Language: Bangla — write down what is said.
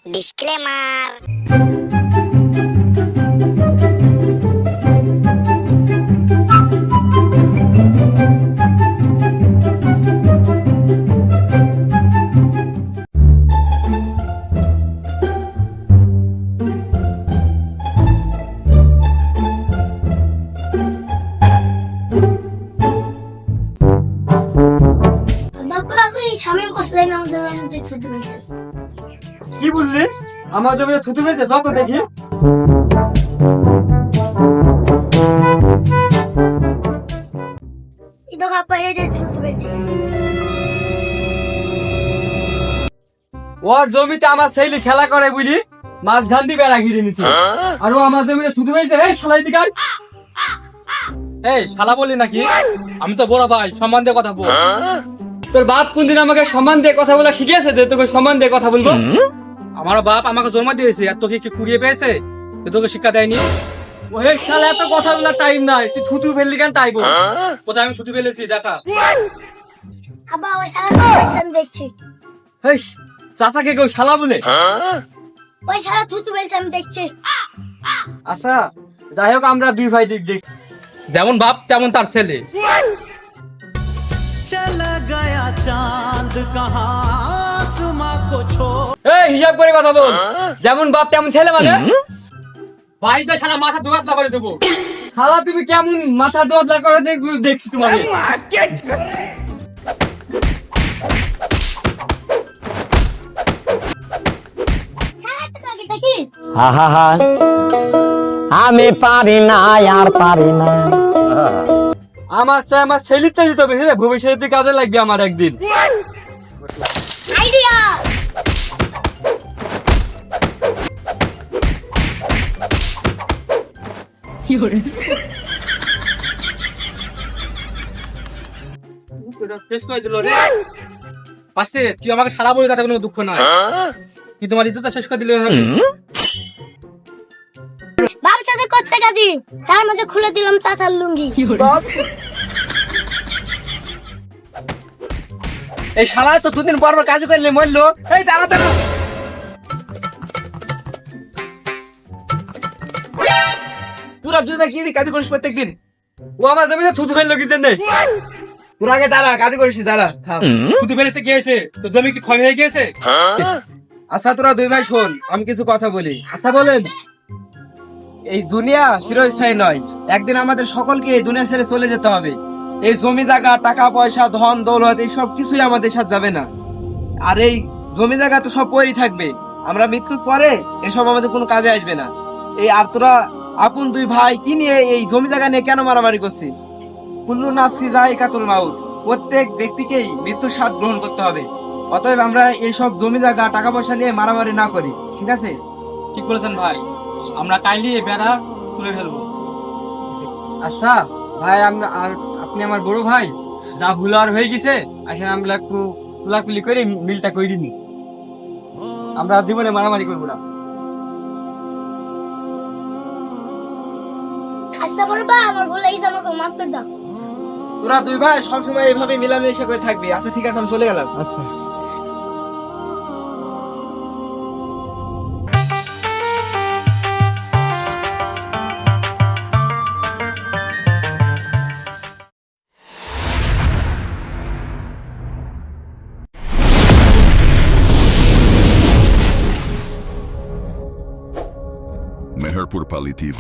ডিসক্লেমার। কি বললি? আমার জমিতে ছুটি পেয়েছে, চল তো দেখি। ওর জমিতে আমার ছেলে খেলা করে বুঝলি, মাছ ধান দিয়ে বেড়া ঘিরে নিচ্ছে, আর ও আমার জমিতে ছুটি পেয়েছে। এই শালাই দিকার, এই শালা বলি নাকি? আমি তো বড় ভাই, সম্মান দিয়ে কথা বল। তোর বাপ কোনদিন আমাকে সম্মান দিয়ে কথা বলা শিখিয়েছে যে তোকে সম্মান দিয়ে কথা বলবো? আমার বাপ আমাকে জন্ম দিয়েছে, আর তোকে কি কুড়িয়ে পেয়েছে? তোকে শিক্ষা দেয়নি? ওই শালা এত কথা বলার টাইম নাই, তুই থুতু ফেললি কেন তাই বল। কোথায় আমি থুতু ফেলেছি দেখা? আব্বা ওই শালা দেখছি। হেই, চাচাকে কেউ শালা বলে? ওই শালা থুতু ফেলছে আমি দেখছি। আচ্ছা যাই হোক, আমরা দুই ভাই দিক দেখ, যেমন বাপ তেমন তার ছেলে। चला गया चांद कहाँ आसमां को छोड़। এই হিসাব করে কথা বল, যেমন বাপ তেমন ছেলে মানে? বাড়িতে শালা মাথা দোয়াতলা করে দেবো। শালা তুমি কেমন মাথা দোয়াতলা করে দেখছি তোমাকে। আমি পারি না আর পারি না। আমার ছেলেতে দিতে হবে, ভবিষ্যতে কাজে লাগবে আমার একদিন। আইডিয়া শেষ করে দিল রে। পাশে তুই আমাকে শালা বলে তাতে কোনো দুঃখ নাই, কিন্তু তোমার ইজ্জতটা শেষ করে দিলে হবে। বাপ চাচা করছে কাজী, তার মাঝে খুলে দিলাম চাচার লুঙ্গি। এই শালা তো দুদিন পর কাজ করলে মরলো। এই দাঁড়া দাঁড়া, পুরা দুদিন কি কাজ করিস প্রত্যেকদিন? ও আমার জমিতে থুতু ফেললো কি জন্য? তোর আগে দাঁড়া, কাজ করিস দাঁড়া। থুতু ফেলেছে কি হয়েছে? তোর জমি কি ক্ষয় হয়ে গিয়েছে? আচ্ছা তোরা দুই ভাই শোন, আমি কিছু কথা বলি। আচ্ছা বলেন। এই দুনিয়া চিরস্থায়ী নয়, একদিন আমাদের সকলকে এই দুনিয়া ছেড়ে চলে যেতে হবে। এই জমি জায়গা, টাকা পয়সা, ধন দৌলত, এই সব কিছুই আমাদের সাথে যাবে না। আর এই জমি জায়গা তো সব পরেই থাকবে। আমরা মৃত্যুর পরে এসব আমাদের কোনো কাজে আসবে না। এই আর তোরা আপন দুই ভাই কি নিয়ে এই জমি জায়গা নিয়ে কেন মারামারি করছিস? কুল্লু নাফসি যায়িকাতুল মাউত, প্রত্যেক ব্যক্তিকেই মৃত্যুর স্বাদ গ্রহণ করতে হবে। অতএব আমরা এইসব জমি জায়গা, টাকা পয়সা নিয়ে মারামারি না করি, ঠিক আছে? ঠিক বলেছেন ভাই, আমরা কাইলি বেড়া তুলে ফেলবো। আচ্ছা ভাই, আপনি আমার বড় ভাই, যা ভুল আর হয়ে গেছে, আসলে আমরা একটু কুলাকুলি করে মিলটা করে দিন। আমরা জীবনে মারামারি করবো না। আচ্ছা বলবা আমার বলে এই আমাকে মাফ করে দাও। তোরা দুই ভাই সবসময় এইভাবে মিলামিশা করে থাকবি। আচ্ছা ঠিক আছে, আমি চলে গেলাম। আচ্ছা। Meherpur Pali TV.